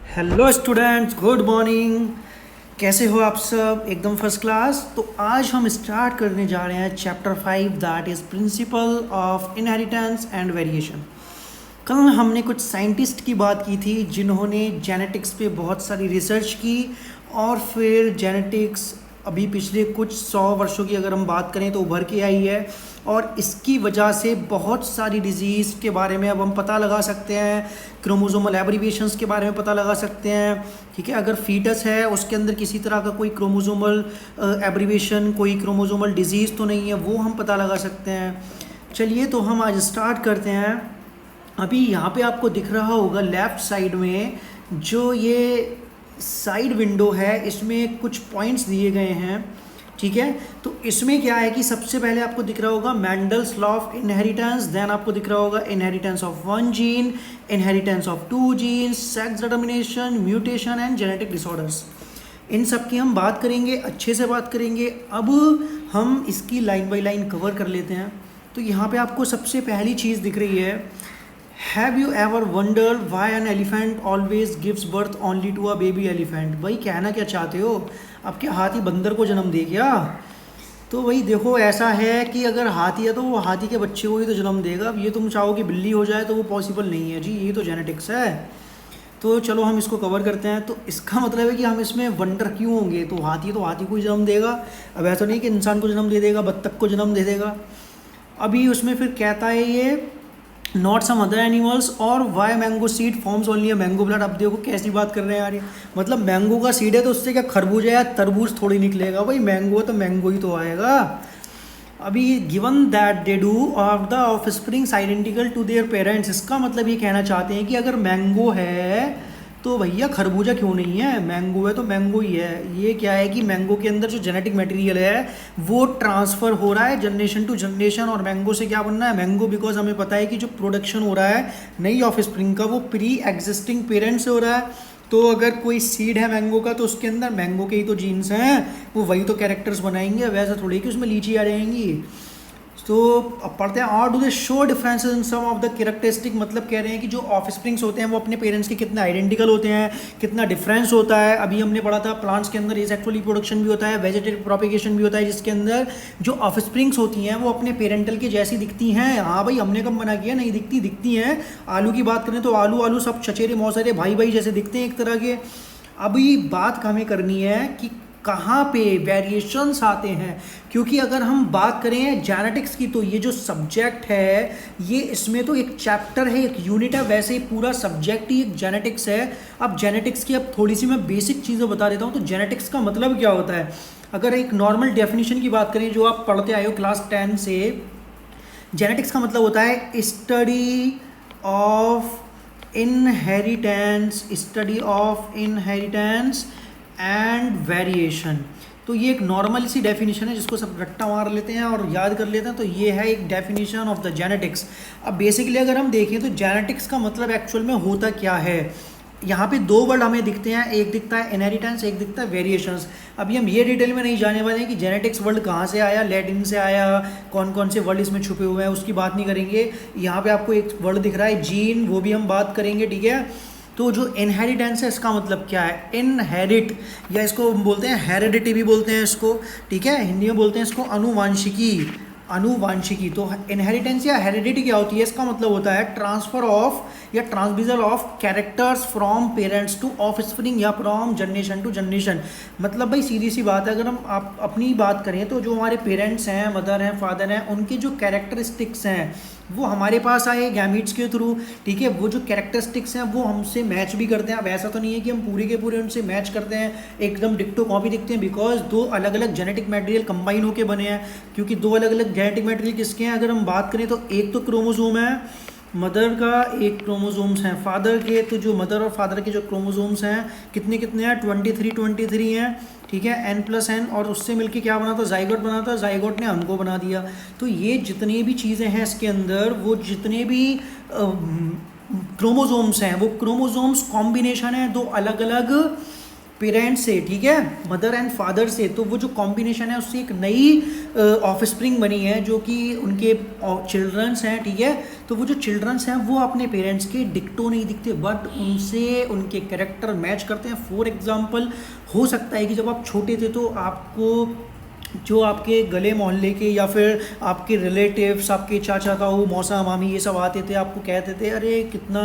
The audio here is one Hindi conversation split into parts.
Hello students, good morning. कैसे हो आप सब? एकदम फर्स्ट क्लास। तो आज हम स्टार्ट करने जा रहे हैं chapter 5, that is principle of inheritance and variation. कल हमने कुछ साइंटिस्ट की बात की थी जिन्होंने जेनेटिक्स पे बहुत सारी रिसर्च की और फिर जेनेटिक्स अभी पिछले कुछ 100 वर्षों की अगर हम बात करें तो उभर के आई है और इसकी वजह से बहुत सारी डिजीज़ के बारे में अब हम पता लगा सकते हैं, क्रोमोसोमल एब्रीविएशंस के बारे में पता लगा सकते हैं। ठीक है, अगर फीटस है उसके अंदर किसी तरह का कोई क्रोमोसोमल एब्रीविएशन, कोई क्रोमोसोमल डिजीज़ तो नहीं है, वो हम पता लगा सकते हैं। चलिए तो हम आज स्टार्ट करते हैं। अभी यहाँ पे आपको दिख रहा होगा लेफ़्ट साइड में जो ये साइड विंडो है, इसमें कुछ पॉइंट्स दिए गए हैं। ठीक है, तो इसमें क्या है कि सबसे पहले आपको दिख रहा होगा Mendel's law of inheritance, then आपको दिख रहा होगा inheritance of one gene, inheritance of two genes, sex determination, mutation and genetic disorders. इन सब की हम बात करेंगे, अच्छे से बात करेंगे। अब हम इसकी लाइन बाय लाइन कवर कर लेते हैं। तो यहाँ पे आपको सबसे पहली चीज़ दिख रही है, have you ever wondered why an elephant always gives birth only to a baby elephant. भाई कहना क्या चाहते हो? अब क्या हाथी बंदर को जन्म दे क्या? तो भाई देखो, ऐसा है कि अगर हाथी है तो वो हाथी के बच्चे को ही तो जन्म देगा। अब ये तुम चाहो कि बिल्ली हो जाए तो वो पॉसिबल नहीं है जी, ये तो जेनेटिक्स है। तो चलो हम इसको कवर करते हैं। तो इसका मतलब है कि हम इसमें वंडर क्यों होंगे? तो हाथी को ही जन्म देगा। अब ऐसा नहीं कि इंसान को जन्म दे देगा, बत्तख को जन्म दे देगा। अभी उसमें फिर कहता है ये नॉट सम अदर एनिमल्स और why mango seed forms only a mango blood. अब देखो कैसी बात कर रहे हैं यार ये। मतलब मैंगो का सीड है तो उससे क्या खरबूजा या तरबूज थोड़ी निकलेगा? भाई मैंगो है तो मैंगो ही तो आएगा। अभी given that they do of the offsprings identical to their parents, इसका मतलब ये कहना चाहते हैं कि अगर मैंगो है तो भैया खरबूजा क्यों नहीं है? मैंगो है तो मैंगो ही है। ये क्या है कि मैंगो के अंदर जो जेनेटिक मटेरियल है वो ट्रांसफ़र हो रहा है जनरेशन टू जनरेशन। और मैंगो से क्या बनना है? मैंगो, बिकॉज हमें पता है कि जो प्रोडक्शन हो रहा है नई ऑफ स्प्रिंग का वो प्री एग्जिस्टिंग पेरेंट्स से हो रहा है। तो अगर कोई सीड है मैंगो का तो उसके अंदर मैंगो के ही तो जीन्स हैं, वो वही तो कैरेक्टर्स बनाएंगे। वैसा थोड़ी कि उसमें लीची आ जाएंगी। तो अब पढ़ते हैं, और do they show differences in some of the characteristic. मतलब कह रहे हैं कि जो ऑफ स्प्रिंग्स होते हैं वो अपने पेरेंट्स के कितना आइडेंटिकल होते हैं, कितना डिफरेंस होता है। अभी हमने पढ़ा था प्लांट्स के अंदर एसेक्सुअल रिप्रोडक्शन भी होता है, वेजिटेटिव प्रोपिगेशन भी होता है, जिसके अंदर जो ऑफ स्प्रिंग्स होती हैं वो अपने पेरेंटल के जैसी दिखती हैं। हाँ भाई, हमने कब मना किया? नहीं दिखती, दिखती हैं। आलू की बात करें तो आलू आलू सब चचेरे मौसरे भाई भाई जैसे दिखते हैं एक तरह के। अभी बात हमें करनी है कि कहाँ पे वेरिएशंस आते हैं, क्योंकि अगर हम बात करें जेनेटिक्स की तो ये जो सब्जेक्ट है ये, इसमें तो एक चैप्टर है, एक यूनिट है, वैसे ही पूरा सब्जेक्ट ही एक जेनेटिक्स है। अब जेनेटिक्स की अब थोड़ी सी मैं बेसिक चीज़ें बता देता हूँ। तो जेनेटिक्स का मतलब क्या होता है? अगर एक नॉर्मल डेफिनेशन की बात करें जो आप पढ़ते आए हो क्लास 10 से, जेनेटिक्स का मतलब होता है study of inheritance, study of inheritance and variation. तो ये एक नॉर्मल सी डेफिनेशन है जिसको सब रट्टा मार लेते हैं और याद कर लेते हैं। तो ये है एक डेफिनेशन ऑफ द जेनेटिक्स। अब बेसिकली अगर हम देखें तो जेनेटिक्स का मतलब एक्चुअल में होता क्या है, यहाँ पे दो वर्ड हमें दिखते हैं, एक दिखता है इनहेरिटेंस, एक दिखता है वेरिएशंस। अभी हम ये डिटेल में नहीं जाने वाले हैं कि जेनेटिक्स वर्ड कहाँ से आया, लैटिन से आया, कौन कौन से वर्ड इसमें छुपे हुए हैं, उसकी बात नहीं करेंगे। यहाँ पे आपको एक वर्ड दिख रहा है जीन, वो भी हम बात करेंगे। ठीक है, तो जो इनहेरिटेंस है इसका मतलब क्या है? इनहेरिट, या इसको बोलते हैं हेरिडिटी भी बोलते हैं इसको। ठीक है, हिंदी में बोलते हैं इसको अनुवांशिकी। अनुवांशिकी तो इनहेरिटेंस या हेरिडिटी क्या होती है? इसका मतलब होता है ट्रांसफर ऑफ या transmission of characters from parents two of spring या फ्रॉम जनरेशन टू जनरेशन। मतलब भाई सीधी सी बात है, अगर हम आप अपनी बात करें तो जो हमारे पेरेंट्स हैं, मदर हैं, फादर हैं, उनके जो कैरेक्टरिस्टिक्स हैं वो हमारे पास आए गैमीट्स के थ्रू। ठीक है, वो जो कैरेक्टरिस्टिक्स हैं वो हमसे मैच भी करते हैं। अब ऐसा तो नहीं है कि हम पूरे के पूरे उनसे मैच करते हैं, एकदम डिक्टो कॉपी दिखते हैं, बिकॉज दो अलग अलग जेनेटिक मटेरियल कंबाइन होकर बने हैं। क्योंकि दो अलग अलग जेनेटिक मटेरियल किसके हैं अगर हम बात करें तो एक तो क्रोमोसोम है मदर का, एक क्रोमोसोम्स हैं फादर के। तो जो मदर और फादर के जो क्रोमोसोम्स हैं कितने कितने हैं? 23 हैं। ठीक है, n+n, और उससे मिलके क्या बना था? जाइगोट बना था। जाइगोट ने हमको बना दिया। तो ये जितनी भी चीज़ें हैं इसके अंदर, वो जितने भी क्रोमोसोम्स हैं वो क्रोमोसोम्स कॉम्बिनेशन है दो अलग अलग पेरेंट्स से, ठीक है, मदर एंड फादर से, तो वो जो कॉम्बिनेशन है उससे एक नई ऑफस्प्रिंग बनी है जो कि उनके चिल्ड्रंस हैं, ठीक है। तो वो जो चिल्ड्रंस हैं वो अपने पेरेंट्स के डिक्टो नहीं दिखते, बट उनसे उनके कैरेक्टर मैच करते हैं। फॉर एग्जांपल, हो सकता है कि जब आप छोटे थे तो आपको जो आपके गले मोहल्ले के या फिर आपके रिलेटिव्स, आपके चाचा ताऊ मौसा मामी ये सब आते थे, आपको कहते थे अरे कितना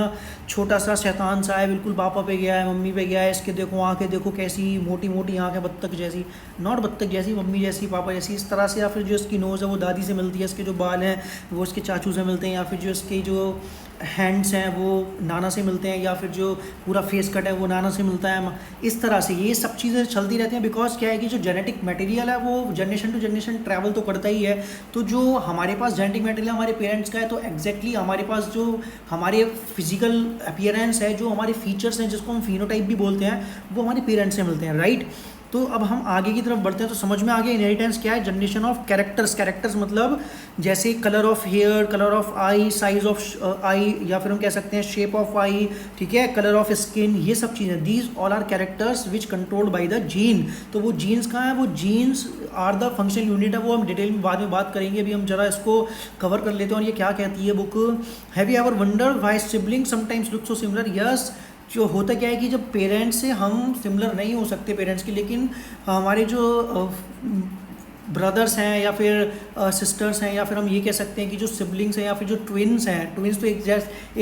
छोटा सा शैतान सा है, बिल्कुल पापा पे गया है, मम्मी पे गया है, इसके देखो आंखें देखो कैसी मोटी मोटी आंखें, बत्तख जैसी, नॉट बत्तख जैसी, मम्मी जैसी, पापा जैसी, इस तरह से। या फिर जो इसकी नोज़ है वो दादी से मिलती है, इसके जो बाल हैं वो इसके चाचू से मिलते हैं, या फिर जो इसके जो हैंड्स हैं वो नाना से मिलते हैं, या फिर जो पूरा फेस कट है वो नाना से मिलता है। इस तरह से ये सब चीज़ें चलती रहती हैं, बिकॉज क्या है कि जो जेनेटिक मटेरियल है वो जनरेशन टू जनरेशन ट्रैवल तो करता ही है। तो जो हमारे पास जेनेटिक मटेरियल हमारे पेरेंट्स का है, तो एग्जैक्टली हमारे पास जो हमारे फिजिकल अपीयरेंस है, जो हमारे फीचर्स हैं जिसको हम फिनोटाइप भी बोलते हैं, वो हमारे पेरेंट्स से मिलते हैं, राइट। तो अब हम आगे की तरफ बढ़ते हैं तो समझ में आ गया इनहेरिटेंस क्या है। जनरेशन ऑफ कैरेक्टर्स, कैरेक्टर्स मतलब जैसे colour of hair, colour of eye, size of eye, या फिर हम कह सकते हैं शेप ऑफ आई, ठीक है, कलर ऑफ स्किन, ये सब चीज़ें, these all are characters which controlled by the gene. तो वो जीन्स कहाँ है, वो genes are the functional unit है, वो हम डिटेल में बाद में बात करेंगे। अभी हम जरा इसको कवर कर लेते हैं। और ये क्या कहती है book, have you ever wonder why siblings sometimes look so similar. Yes, जो होता क्या है कि जब पेरेंट्स से हम सिमिलर नहीं हो सकते पेरेंट्स के, लेकिन हमारे जो ब्रदर्स हैं या फिर सिस्टर्स हैं, या फिर हम ये कह सकते हैं कि जो सिबलिंग्स हैं या फिर जो ट्विन्स हैं, ट्विन्स तो एक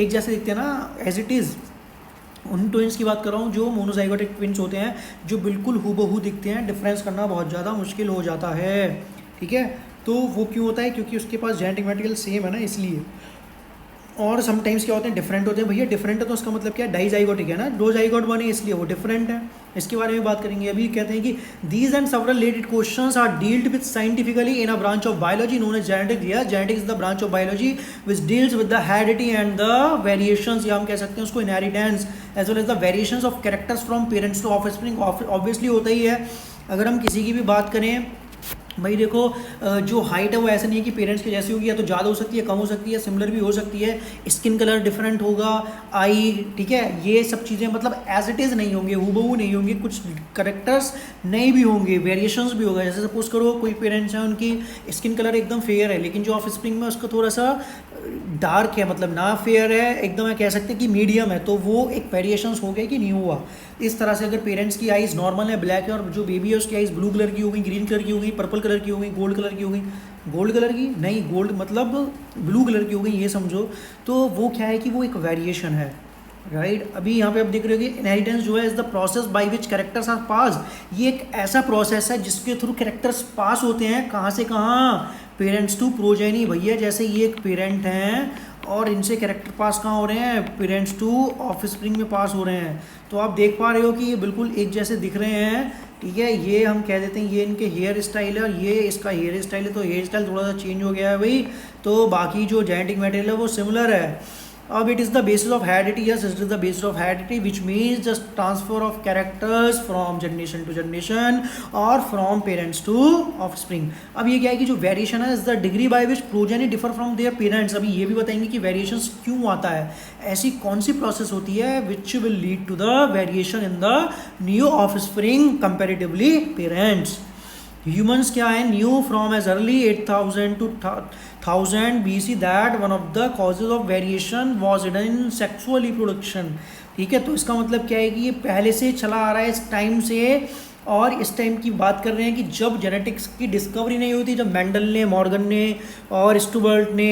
जैसे दिखते हैं ना, एज इट इज़। उन ट्विन्स की बात कर रहा हूँ जो मोनोजाइगोटिक ट्विन्स होते हैं, जो बिल्कुल हूबहू दिखते हैं, डिफरेंस करना बहुत ज़्यादा मुश्किल हो जाता है, ठीक है। तो वो क्यों होता है, क्योंकि उसके पास जेनेटिक मटेरियल सेम है ना, इसलिए। और समटाइम्स क्या होते हैं, डिफरेंट होते हैं। भैया डिफरेंट है तो उसका मतलब क्या है, डाइजाइगोटिक है ना, दो जाइगोट बने इसलिए वो डिफरेंट है। इसके बारे में बात करेंगे। अभी कहते हैं कि these and several related questions are dealt with scientifically in a branch of biology known as genetics. या genetics is the branch of biology which deals with the heredity and the variations, या हम कह सकते हैं उसको inheritance, as well as the variations of characters from parents to offspring. Obviously होता ही है। अगर हम किसी की भी बात करें, भाई देखो जो हाइट है वो ऐसा नहीं है कि पेरेंट्स के जैसी होगी, या तो ज़्यादा हो सकती है, कम हो सकती है, सिमिलर भी हो सकती है। स्किन कलर डिफरेंट होगा, आई, ठीक है, ये सब चीज़ें मतलब एज इट इज़ नहीं होंगे, हूबहू नहीं होंगे, कुछ करेक्टर्स नहीं भी होंगे, वेरिएशंस भी होगा। जैसे सपोज करो कोई पेरेंट्स हैं उनकी स्किन कलर एकदम फेयर है, लेकिन जो ऑफ स्प्रिंग में उसका थोड़ा सा डार्क है, मतलब ना फेयर है एकदम, मैं कह सकते हैं कि मीडियम है, तो वो एक वेरिएशंस हो गया कि नहीं हुआ। इस तरह से अगर पेरेंट्स की आइज़ नॉर्मल है, ब्लैक है, और जो बेबी है उसकी आइज़ ब्लू कलर की होगी, ग्रीन कलर की होगी, पर्पल कलर की होगी, गोल्ड कलर की होगी, गोल्ड कलर की नहीं, गोल्ड मतलब ब्लू कलर की होगी, ये समझो। तो वो क्या है कि वो एक वेरिएशन है, राइट। अभी यहाँ पे आप देख रहे हो कि इनहेरिटेंस जो है is the process by which characters are pass. ये एक ऐसा प्रोसेस है जिसके थ्रू कैरेक्टर्स पास होते हैं, कहाँ से कहाँ, पेरेंट्स टू प्रोजेनी। भैया जैसे ये एक पेरेंट हैं और इनसे कैरेक्टर पास कहाँ हो रहे हैं, पेरेंट्स टू ऑफस्प्रिंग में पास हो रहे हैं। तो आप देख पा रहे हो कि ये बिल्कुल एक जैसे दिख रहे हैं, ठीक है। ये हम कह देते हैं ये इनके हेयर स्टाइल है और ये इसका हेयर स्टाइल है, तो हेयर स्टाइल थोड़ा सा चेंज हो गया है भाई। तो बाकी जो जेनेटिक मटेरियल है वो सिमिलर है। अब it is the basis of heredity, yes it is the basis of heredity which means just transfer of characters from generation to generation और फ्रॉम पेरेंट्स टू ऑफस्प्रिंग। अब ये क्या है कि जो वेरिएशन है is the degree by which progeny differ from their parents. अभी ये भी बताएंगे कि वेरिएशंस क्यों आता है, ऐसी कौन सी प्रोसेस होती है which will lead to the variation in the new offspring comparatively parents. Humans क्या है, knew from as early 8000 to 1000 BC that one of the causes of variation was in sexual reproduction. ठीक है, तो इसका मतलब क्या है कि ये पहले से चला आ रहा है इस टाइम से, और इस टाइम की बात कर रहे हैं कि जब जेनेटिक्स की डिस्कवरी नहीं हुई थी, जब मेंडल ने, मॉर्गन ने और स्टुबर्ट ने,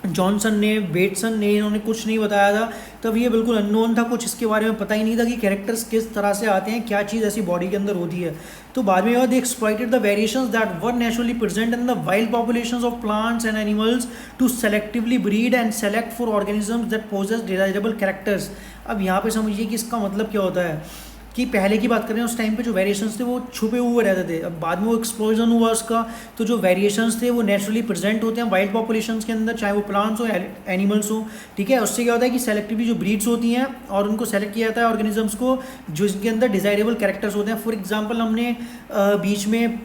जॉनसन ने, बेटसन ने, इन्होंने कुछ नहीं बताया था, तब ये बिल्कुल अननोन था, कुछ इसके बारे में पता ही नहीं था कि कैरेक्टर्स किस तरह से आते हैं, क्या चीज़ ऐसी बॉडी के अंदर होती है। तो बाद में they exploited the variations that were naturally present in the wild populations of plants and animals to selectively breed and select for organisms that possess desirable characters. अब यहाँ पे समझिए कि इसका मतलब क्या होता है कि पहले की बात करें उस टाइम पे जो वेरिएशंस थे वो छुपे हुए रहते थे, अब बाद में वो एक्सप्लोजन हुआ उसका, तो जो वेरिएशंस थे वो नेचुरली प्रेजेंट होते हैं वाइल्ड पॉपुलेशंस के अंदर, चाहे वो प्लांट्स हो एनिमल्स हो। ठीक है, उससे क्या होता है कि सेलेक्टिवली जो ब्रीड्स होती हैं और उनको सेलेक्ट किया जाता है ऑर्गेनिजम्स को जो इसके अंदर डिजायरेबल कैरेक्टर्स होते हैं। फॉर एग्जाम्पल हमने बीच में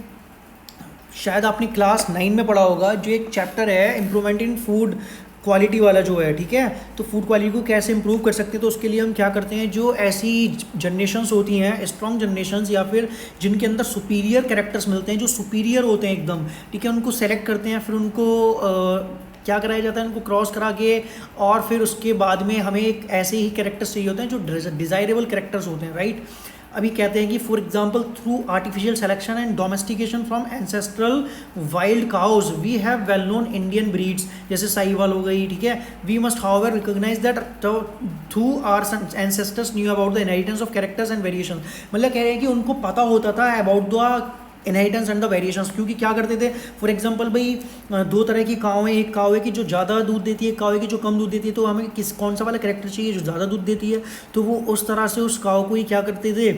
शायद आपने क्लास 9 में पढ़ा होगा, जो एक चैप्टर है इम्प्रूवमेंट इन फूड क्वालिटी वाला जो है, ठीक है। तो फूड क्वालिटी को कैसे इंप्रूव कर सकते हैं, तो उसके लिए हम क्या करते हैं, जो ऐसी जनरेशंस होती हैं, स्ट्रॉन्ग जनरेशंस या फिर जिनके अंदर सुपीरियर कैरेक्टर्स मिलते हैं, जो सुपीरियर होते हैं एकदम, ठीक है, उनको सेलेक्ट करते हैं, फिर उनको क्या कराया जाता है, उनको क्रॉस करा के, और फिर उसके बाद में हमें एक ऐसे ही कैरेक्टर्स चाहिए होते हैं जो डिज़ायरेबल कैरेक्टर्स होते हैं, राइट। अभी कहते हैं कि for example through artificial selection and domestication from ancestral wild cows we have well known Indian breeds, जैसे साहिवाल हो गई, ठीक है। We must however recognise that through our ancestors knew about the inheritance of characters and variation. मतलब कह रहे हैं कि उनको पता होता था about the inheritance and the variations, क्योंकि क्या करते थे, फॉर एग्जांपल भाई दो तरह की काव है, एक काव है कि जो ज़्यादा दूध देती है, एक काव है कि जो कम दूध देती है, तो हमें कौन सा वाला कैरेक्टर चाहिए, जो ज़्यादा दूध देती है, तो वो उस तरह से उस काव को ही क्या करते थे,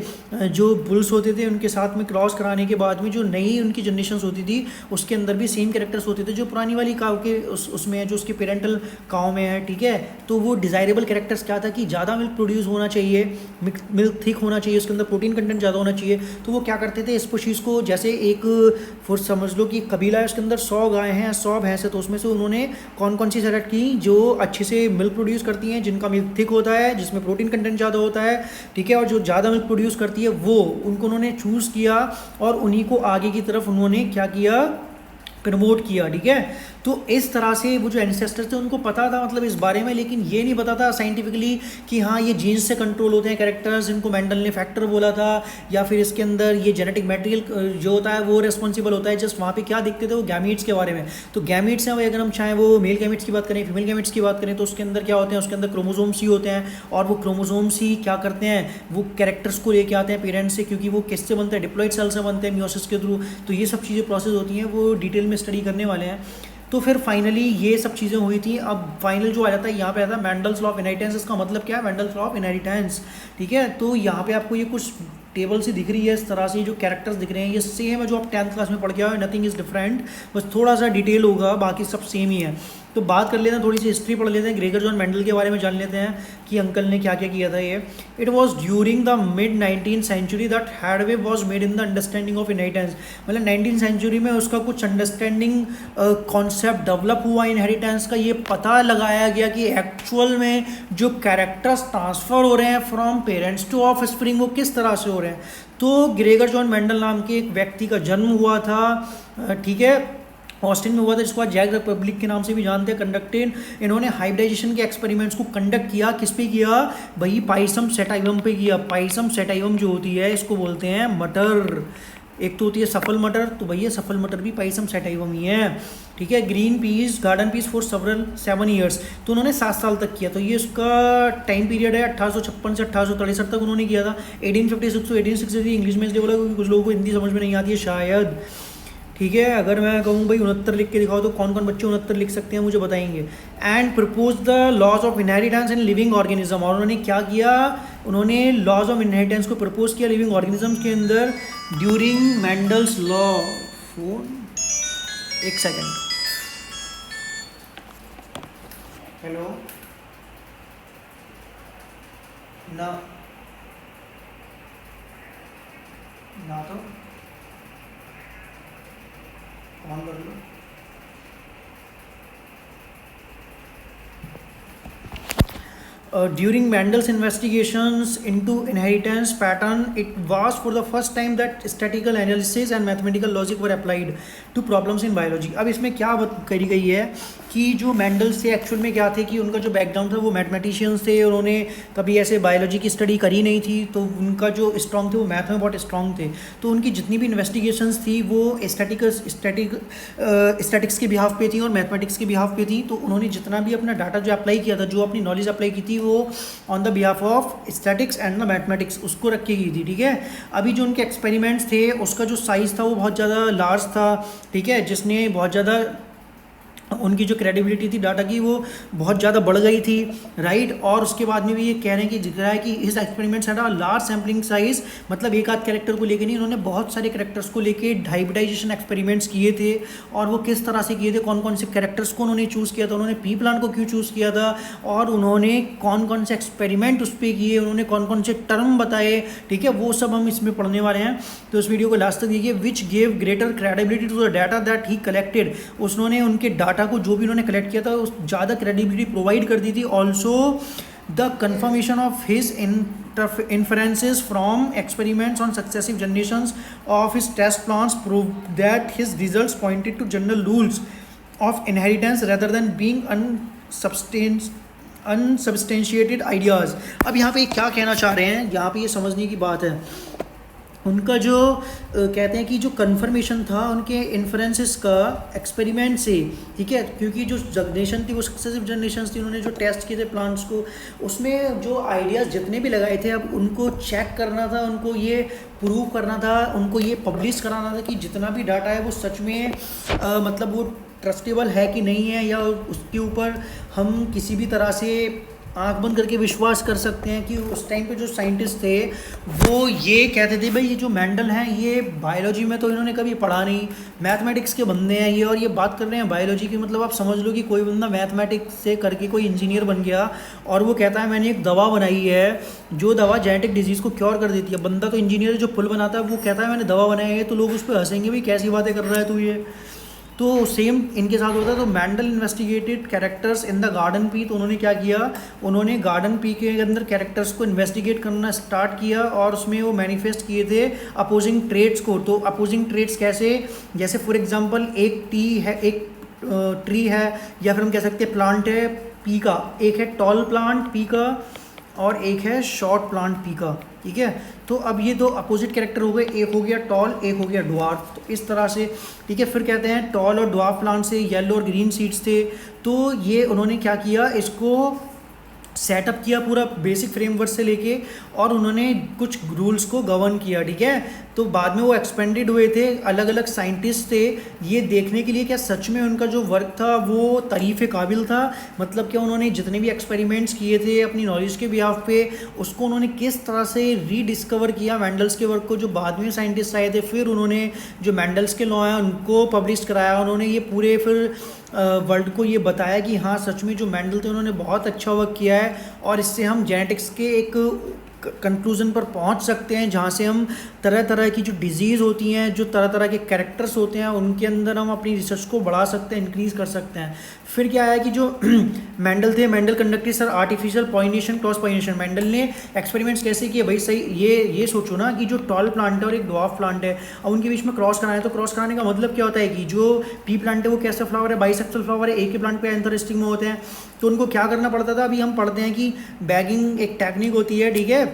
जो बुल्स होते थे उनके साथ में क्रॉस कराने के बाद में जो नई उनकी जनरेशंस होती थी उसके अंदर भी सेम कैरेक्टर्स होते थे जो पुरानी वाली काव के उसमें है, जो उसके पेरेंटल काव में है, ठीक है। तो वो डिज़ायरेबल कैरेक्टर्स क्या था कि ज़्यादा मिल्क प्रोड्यूस होना चाहिए, मिल्क थिक होना चाहिए, उसके अंदर प्रोटीन कंटेंट ज़्यादा होना चाहिए, तो वो क्या करते थे, इस स्पीशीज़ को, जैसे एक फॉर समझ लो कि कबीला है, उसके अंदर 100 गाय हैं, 100 भैंस है, तो उसमें से उन्होंने कौन कौन सी सेलेक्ट की जो अच्छे से मिल्क प्रोड्यूस करती हैं, जिनका मिल्क थिक होता है, जिसमें प्रोटीन कंटेंट ज़्यादा होता है, ठीक है, और जो ज़्यादा मिल्क प्रोड्यूस करती है वो उनको उन्होंने चूज़ किया और उन्हीं को आगे की तरफ उन्होंने क्या किया, प्रमोट किया, ठीक है। तो इस तरह से वो जो एंसेस्टर्स थे उनको पता था मतलब इस बारे में, लेकिन ये नहीं पता था साइंटिफिकली कि हाँ ये जीन्स से कंट्रोल होते हैं कैरेक्टर्स, इनको मेंडल ने फैक्टर बोला था, या फिर इसके अंदर ये जेनेटिक मटेरियल जो होता है वो रिस्पॉन्सिबल होता है। जस्ट वहाँ पे क्या दिखते थे वो गैमीट्स के बारे में, तो गैमीट्स हैं, अगर हम चाहें वो मेल गैमीट्स की बात करें, फीमेल गैमीट्स की बात करें, तो उसके अंदर क्या होते हैं, उसके अंदर क्रोमोसोम्स ही होते हैं, और वो क्रोमोसोम्स ही क्या करते हैं, वो कैरेक्टर्स को लेके आते हैं पेरेंट्स से, क्योंकि वो किससे बनते हैं, डिप्लॉइड सेल से बनते हैं मियोसिस के थ्रू। तो ये सब चीज़ें प्रोसेस होती हैं, वो डिटेल में स्टडी करने वाले हैं। तो फिर फाइनली ये सब चीज़ें हुई थी। अब फाइनल जो आ जाता है यहाँ पे आता है मेंडल्स लॉ ऑफ इनहेरिटेंस। इसका मतलब क्या है, मेंडल्स लॉ ऑफ इनहेरिटेंस, ठीक है। तो यहाँ पे आपको ये कुछ टेबल सी दिख रही है, इस तरह से जो कैरेक्टर्स दिख रहे हैं ये सेम है जो आप 10th क्लास में पढ़ के आए, नथिंग इज़ डिफरेंट, बस थोड़ा सा डिटेल होगा, बाकी सब सेम ही है। तो बात कर लेते हैं, थोड़ी सी हिस्ट्री पढ़ लेते हैं, ग्रेगर जॉन मेंडल के बारे में जान लेते हैं कि अंकल ने क्या क्या किया था ये। It was during the mid 19th century that headway was made in the understanding of inheritance. मतलब 19th सेंचुरी में उसका कुछ अंडरस्टैंडिंग कॉन्सेप्ट डेवलप हुआ इनहेरिटेंस का, ये पता लगाया गया कि एक्चुअल में जो कैरेक्टर्स ट्रांसफ़र हो रहे हैं from parents two of spring वो किस तरह से हो रहे हैं। तो ग्रेगर जॉन मेंडल नाम के एक व्यक्ति का जन्म हुआ था, ठीक है, ऑस्टिन में हुआ था, जिसको जैक रिपब्लिक के नाम से भी जानते हैं। कंडक्टेड, इन्होंने हाइब्रिडाइजेशन के एक्सपेरिमेंट्स को कंडक्ट किया, किस पे किया भाई, पाइसम सेटाइवम पे किया। पाइसम सेटाइवम जो होती है इसको बोलते हैं मटर, एक तो होती है सफल मटर, तो भैया सफल मटर भी पाइसम सेटाइवम ही है, ठीक है। Green peas, garden peas for 7 years, तो उन्होंने 7 साल तक किया। तो ये उसका टाइम पीरियड है 1856 से 1863 तक उन्होंने किया था। 1856 to 1863 इंग्लिश में इसलिए बोला क्योंकि कुछ लोगों को हिंदी समझ में नहीं आती है शायद, ठीक है। अगर मैं कहूँ भाई 69 लिख के दिखाओ तो कौन कौन बच्चे 69 लिख सकते हैं मुझे बताएंगे। And propose the laws of inheritance in living organism, और उन्होंने क्या किया, उन्होंने लॉज ऑफ इनहेरिटेंस को प्रपोज किया लिविंग ऑर्गेनिज्म के अंदर ड्यूरिंग मेंडल्स लॉ। फोन एक सेकेंड, हेलो ना ना, तो ऑन कर लो। During Mendel's investigations into inheritance pattern, it was for the first time that statistical analysis and mathematical logic were applied to problems in biology. अब इसमें क्या करी गई है कि जो मेंडल्स थे एक्चुअल में क्या थे कि उनका जो बैकग्राउंड था वो मैथमेटिशियंस थे, उन्होंने कभी ऐसे बायोलॉजी की स्टडी करी नहीं थी, तो उनका जो स्ट्रॉन्ग थे वो मैथ में बहुत स्ट्रॉन्ग थे। तो उनकी जितनी भी इन्वेस्टिगेशंस थी वो स्टैटिक्स के बिहाफ पे थी और मैथमेटिक्स के बिहाफ पे थी। तो उन्होंने जितना भी अपना डाटा जो अप्लाई किया था, जो अपनी नॉलेज अप्लाई की थी, वो on the behalf of statics and the mathematics उसको रख के की थी, ठीक है। अभी जो उनके एक्सपेरिमेंट्स थे उसका जो साइज़ था वो बहुत ज़्यादा लार्ज था, ठीक है, जिसने बहुत ज़्यादा उनकी जो क्रेडिबिलिटी थी डाटा की वो बहुत ज़्यादा बढ़ गई थी, राइट। और उसके बाद में भी ये कह रहे हैं कि दिख रहा है कि इस experiments had a large sampling size, मतलब एक आध कैरेक्टर को लेके नहीं, उन्होंने बहुत सारे कैरेक्टर्स को लेके हाइब्रिडाइजेशन एक्सपेरिमेंट्स किए थे। और वो किस तरह से किए थे, कौन कौन से कैरेक्टर्स को उन्होंने चूज़ किया था, उन्होंने पी प्लांट को क्यों चूज़ किया था, और उन्होंने कौन कौन से एक्सपेरिमेंट उस पर किए, उन्होंने कौन कौन से टर्म बताए, ठीक है, वो सब हम इसमें पढ़ने वाले हैं। तो इस वीडियो को लास्ट तक देखिए। Which gave greater credibility to the data that he collected, उन्होंने उनके डाटा डाटा को जो भी उन्होंने कलेक्ट किया था उस ज़्यादा क्रेडिबिलिटी प्रोवाइड कर दी थी. Also the confirmation of his inferences from experiments on successive generations of his test plans proved that his results pointed to general rules of inheritance rather than being unsubstantiated ideas. अब यहाँ पे क्या कहना चाह रहे हैं, यहाँ पे ये समझने की बात है. उनका जो कहते हैं कि जो कन्फर्मेशन था उनके इन्फ्रेंसेस का एक्सपेरिमेंट से, ठीक है, क्योंकि जो जनरेशन थी वो सक्सेसिव जनरेशन थी, उन्होंने जो टेस्ट किए थे प्लांट्स को, उसमें जो आइडियाज़ जितने भी लगाए थे अब उनको चेक करना था, उनको ये प्रूव करना था, उनको ये पब्लिश कराना था कि जितना भी डाटा है वो सच में मतलब वो ट्रस्टेबल है कि नहीं है, या उसके ऊपर हम किसी भी तरह से आँख बंद करके विश्वास कर सकते हैं. कि उस टाइम पे जो साइंटिस्ट थे वो ये कहते थे भाई ये जो मेंडल हैं ये बायोलॉजी में तो इन्होंने कभी पढ़ा नहीं, मैथमेटिक्स के बंदे हैं ये, और ये बात कर रहे हैं बायोलॉजी की. मतलब आप समझ लो कि कोई बंदा मैथमेटिक्स से करके कोई इंजीनियर बन गया और वो कहता है मैंने एक दवा बनाई है जो दवा जेनेटिक डिजीज़ को क्योर कर देती है. बंदा तो इंजीनियर जो पुल बनाता है वो कहता है मैंने दवा बनाई है, तो लोग उस पर हंसेंगे भाई कैसी बातें कर रहा है तू ये. तो सेम इनके साथ होता है. तो Mendel investigated characters in the garden pea. तो उन्होंने क्या किया, उन्होंने गार्डन पी के अंदर कैरेक्टर्स को इन्वेस्टिगेट करना स्टार्ट किया और उसमें वो मैनिफेस्ट किए थे अपोजिंग ट्रेड्स को. तो अपोजिंग ट्रेड्स कैसे, जैसे फॉर एग्जांपल एक ट्री है या फिर हम कह सकते हैं प्लांट है पी का, एक है टॉल प्लांट पी का और एक है शॉर्ट प्लांट पी का, ठीक है. तो अब ये दो अपोजिट कैरेक्टर हो गए, एक हो गया टॉल एक हो गया ड्वार्फ. तो इस तरह से, ठीक है. फिर कहते हैं टॉल और ड्वार्फ प्लांट से येलो और ग्रीन सीड्स थे. तो ये उन्होंने क्या किया, इसको सेटअप किया पूरा बेसिक फ्रेमवर्क से लेके, और उन्होंने कुछ रूल्स को गवर्न किया, ठीक है. तो बाद में वो एक्सपेंडेड हुए थे, अलग अलग साइंटिस्ट थे ये देखने के लिए क्या सच में उनका जो वर्क था वो तारीफ़ काबिल था. मतलब क्या उन्होंने जितने भी एक्सपेरिमेंट्स किए थे अपनी नॉलेज के बिहाफ पे, उसको उन्होंने किस तरह से रीडिस्कवर किया मेंडल्स के वर्क को, जो बाद में साइंटिस्ट आए थे. फिर उन्होंने जो मेंडल्स के लॉ हैं उनको पब्लिश कराया. उन्होंने ये पूरे फिर वर्ल्ड को ये बताया कि हाँ सच में जो मेंडल थे उन्होंने बहुत अच्छा वर्क किया है, और इससे हम जेनेटिक्स के एक कंक्लूजन पर पहुंच सकते हैं जहां से हम तरह तरह की जो डिजीज़ होती हैं, जो तरह तरह के कैरेक्टर्स होते हैं, उनके अंदर हम अपनी रिसर्च को बढ़ा सकते हैं, इंक्रीज़ कर सकते हैं. फिर क्या है कि जो मेंडल थे, Mendel conducted sir artificial pollination cross pollination. Mendel ने एक्सपेरिमेंट्स कैसे किए भाई, सही ये सोचो ना कि जो टॉल प्लांट है और एक ड्वार्फ प्लांट है, अब उनके बीच में क्रॉस कराना है. तो क्रॉस कराने का मतलब क्या होता है कि जो पी प्लांट है वो कैसा फ्लावर है, बाइसेक्सुअल फ्लावर है, एक ही प्लांट पे एंथर स्टिग्मा होते हैं. तो उनको क्या करना पड़ता था, अभी हम पढ़ते हैं कि बैगिंग एक टेक्निक होती है, ठीक है.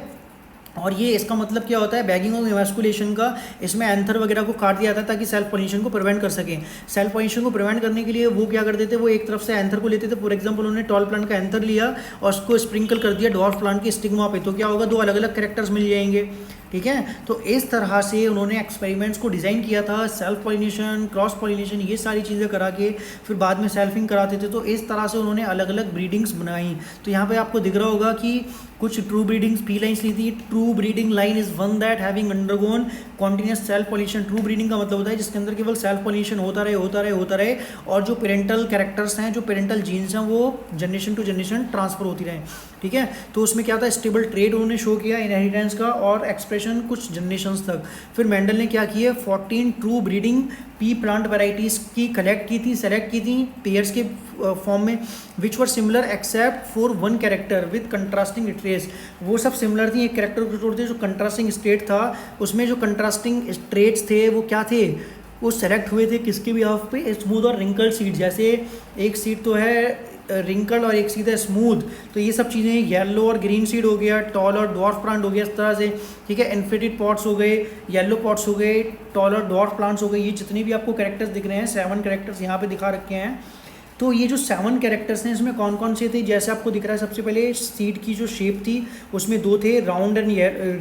और ये इसका मतलब क्या होता है, बैगिंग और इवास्कुलेशन का, इसमें एंथर वगैरह को काट दिया जाता है ताकि सेल्फ पॉलिनेशन को प्रिवेंट कर सकें. सेल्फ पॉलिनेशन को प्रिवेंट करने के लिए वो क्या करते थे, वो एक तरफ से एंथर को लेते थे. फॉर एग्जांपल उन्होंने टॉल प्लांट का एंथर लिया और उसको स्प्रिंकल कर दिया ड्वार्फ प्लांट के स्टिग्मा पे. तो क्या होगा, दो अलग अलग कैरेक्टर्स मिल जाएंगे, ठीक है. तो इस तरह से उन्होंने एक्सपेरिमेंट्स को डिज़ाइन किया था, सेल्फ पॉलिनेशन क्रॉस पॉलिनेशन ये सारी चीज़ें करा के फिर बाद में सेल्फिंग कराते थे. तो इस तरह से उन्होंने अलग अलग ब्रीडिंग्स बनाई. तो यहाँ पे आपको दिख रहा होगा कि कुछ ट्रू ब्रीडिंग्स पी लाइन्स ली थी. True breeding line is one that having undergone continuous self pollination. True breeding का मतलब होता है जिसके अंदर केवल सेल्फ पॉलिनेशन होता रहे और जो पेरेंटल कैरेक्टर्स हैं, जो पेरेंटल जीन्स हैं वो जनरेशन टू जनरेशन ट्रांसफर होती रहे, ठीक है. तो उसमें क्या था, स्टेबल ट्रेड उन्होंने शो किया इनहेरिटेंस का और एक्सप्रेशन कुछ जनरेशंस तक. फिर मेंडल ने क्या किया, 14 true breeding pea plant varieties की कलेक्ट की थी, सेलेक्ट की थी पेयर्स के फॉर्म में, which were similar except for one character with contrasting traits. वो सब सिमिलर थी, एक कैरेक्टर को छोड़ते जो कंट्रास्टिंग स्टेट था, उसमें जो कंट्रास्टिंग ट्रेट्स थे वो क्या थे, वो सेलेक्ट हुए थे किसके भी हाफ पे, स्मूथ और रिंकल्ड सीड. जैसे एक सीड तो है रिंकल और एक सीड है स्मूथ. तो ये सब चीज़ें येलो और ग्रीन सीड हो गया, टॉल और डॉर्फ प्लांट हो गया इस तरह से, ठीक है. इन्फिटेड पॉट्स हो गए, येलो पॉट्स हो गए, टॉल और डॉर्फ प्लांट्स हो गए. ये जितने भी आपको कैरेक्टर्स दिख रहे हैं, 7 कैरेक्टर्स यहाँ पे दिखा रखे हैं. तो ये जो 7 कैरेक्टर्स हैं इसमें कौन कौन से थे, जैसे आपको दिख रहा है सबसे पहले सीड की जो शेप थी उसमें 2 थे, राउंड एंड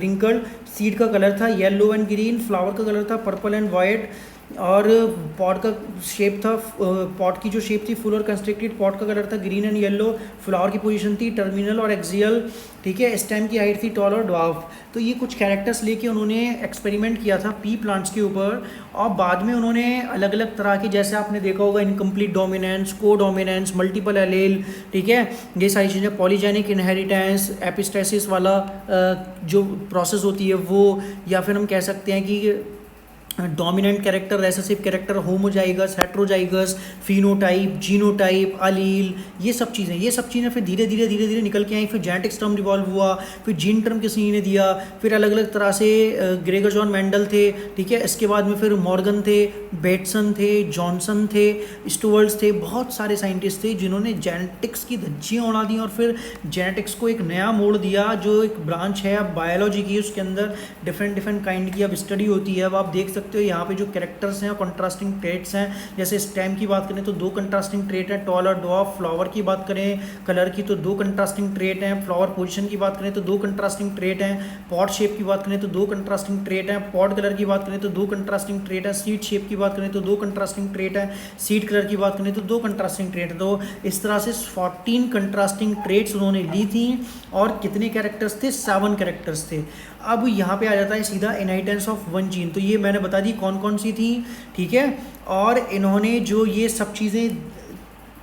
रिंकल्ड. सीड का कलर था येलो एंड ग्रीन, फ्लावर का कलर था पर्पल एंड वाइट, और पॉट का शेप था, पॉट की जो शेप थी फुल और कंस्ट्रिक्टेड, पॉट का कलर था ग्रीन एंड येलो, फ्लावर की पोजीशन थी टर्मिनल और एक्सियल, ठीक है. स्टेम की हाइट थी टॉल और ड्वार्फ. तो ये कुछ कैरेक्टर्स लेके उन्होंने एक्सपेरिमेंट किया था पी प्लांट्स के ऊपर, और बाद में उन्होंने अलग अलग तरह के, जैसे आपने देखा होगा इनकम्प्लीट डोमिनेंस, को डोमिनेंस, मल्टीपल एलेल, ठीक है, ये सारी चीज़ें, पॉलीजेनिक इनहेरिटेंस, एपिस्टेसिस वाला जो प्रोसेस होती है वो, या फिर हम कह सकते हैं कि dominant character, recessive character, homozygous, heterozygous, phenotype, genotype, allele, ये सब चीज़ें फिर धीरे धीरे निकल के आई। फिर जेनेटिक्स टर्म रिवॉल्व हुआ, फिर जीन टर्म किसी ने दिया, फिर अलग अलग तरह से ग्रेगर जॉन मेंडल थे, ठीक है। इसके बाद में फिर मॉर्गन थे, बेटसन थे, जॉनसन थे, स्टुअर्ट्स थे, बहुत सारे साइंटिस्ट थे जिन्होंने जेनेटिक्स की धज्जियाँ उड़ा दी और फिर जेनेटिक्स को एक नया मोड़ दिया। जो एक ब्रांच है अब बायोलॉजी की, उसके अंदर डिफरेंट काइंड की अब स्टडी होती है। अब आप देख सकते हो यहाँ पे जो कैरेक्टर्स हैं और कंट्रास्टिंग ट्रेट्स हैं, जैसे स्टेम की बात करें तो 2 कंट्रास्टिंग ट्रेट हैं, टॉल और डॉफ। फ्लावर की बात करें कलर की तो 2 कंट्रास्टिंग ट्रेट हैं, फ्लावर पोजीशन की बात करें तो 2 कंट्रास्टिंग ट्रेट हैं, पॉट शेप की बात करें तो 2 कंट्रास्टिंग ट्रेट हैं, पॉट कलर की बात करें तो 2 कंट्रास्टिंग ट्रेट है, सीड शेप की बात करें तो 2 कंट्रास्टिंग ट्रेट है, सीड कलर की बात करें तो 2 कंट्रास्टिंग ट्रेट है। तो इस तरह से 14 कंट्रास्टिंग ट्रेट्स उन्होंने ली थी और कितने कैरेक्टर्स थे? 7 कैरेक्टर्स थे। अब यहाँ पे आ जाता है सीधा इनहेरिटेंस ऑफ वन जीन। तो ये मैंने बता दी कौन कौन सी थी, ठीक है। और इन्होंने जो ये सब चीज़ें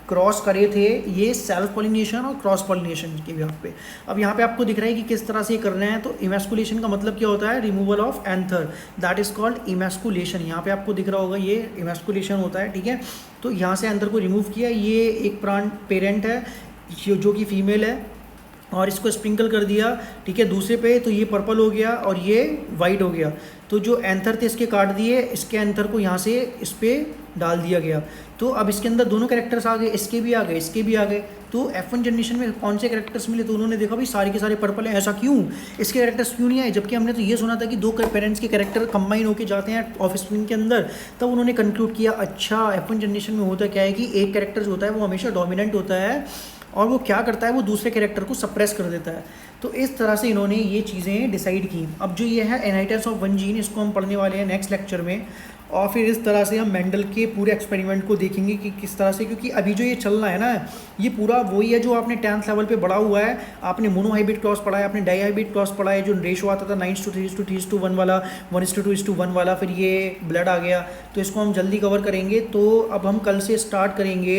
क्रॉस करे थे, ये सेल्फ पॉलिनेशन और क्रॉस पॉलिनेशन के यहाँ पे। अब यहाँ पे आपको दिख रहा है कि किस तरह से कर रहे हैं। तो इमैस्कुलेशन का मतलब क्या होता है? Removal of anther, that is called emasculation. यहाँ पे आपको दिख रहा होगा ये इमैस्कुलेशन होता है, ठीक है। तो यहाँ से एंथर को रिमूव किया। ये एक पेरेंट है जो कि फीमेल है और इसको स्प्रिंकल कर दिया, ठीक है, दूसरे पे। तो ये पर्पल हो गया और ये वाइट हो गया। तो जो एंथर थे इसके काट दिए, इसके एंथर को यहाँ से इस पर डाल दिया गया। तो अब इसके अंदर दोनों कैरेक्टर्स आ गए, इसके भी आ गए, इसके भी आ गए। तो F1 जनरेशन में कौन से कैरेक्टर्स मिले? तो उन्होंने देखा भाई सारे के सारे पर्पल हैं, ऐसा क्यों, इसके कैरेक्टर्स क्यों नहीं आए? जबकि हमने तो ये सुना था कि 2 पेरेंट्स के कैरेक्टर कंबाइन होकर जाते हैं ऑफस्प्रिंग के अंदर। तब उन्होंने कंक्लूड किया अच्छा F1 जनरेशन में होता क्या है कि एक कैरेक्टर जो होता है वो हमेशा डोमिनेंट होता है और वो क्या करता है, वो दूसरे कैरेक्टर को सप्रेस कर देता है। तो इस तरह से इन्होंने ये चीज़ें डिसाइड की। अब जो ये है इनहेरिटेंस ऑफ वन जीन, इसको हम पढ़ने वाले हैं नेक्स्ट लेक्चर में। और फिर इस तरह से हम मेंडल के पूरे एक्सपेरिमेंट को देखेंगे कि किस तरह से, क्योंकि अभी जो ये चल रहा है ना, ये पूरा वही है जो आपने 10th लेवल पे पढ़ा हुआ है। आपने मोनोहाइब्रिड क्रॉस पढ़ा है, आपने डाईहाइब्रिड क्रॉस पढ़ा है, जो रेशो आता था 9:3:3:1 वाला, 1:2:1 वाला, फिर ये ब्लड आ गया। तो इसको हम जल्दी कवर करेंगे। तो अब हम कल से स्टार्ट करेंगे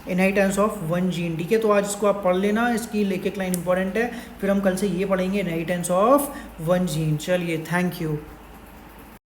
इनहेरिटेंस ऑफ वन जीन, ठीक है। तो आज इसको आप पढ़ लेना, इसकी एक लाइन इंपॉर्टेंट है। फिर हम कल से ये पढ़ेंगे इनहेरिटेंस ऑफ वन जीन। चलिए, थैंक यू।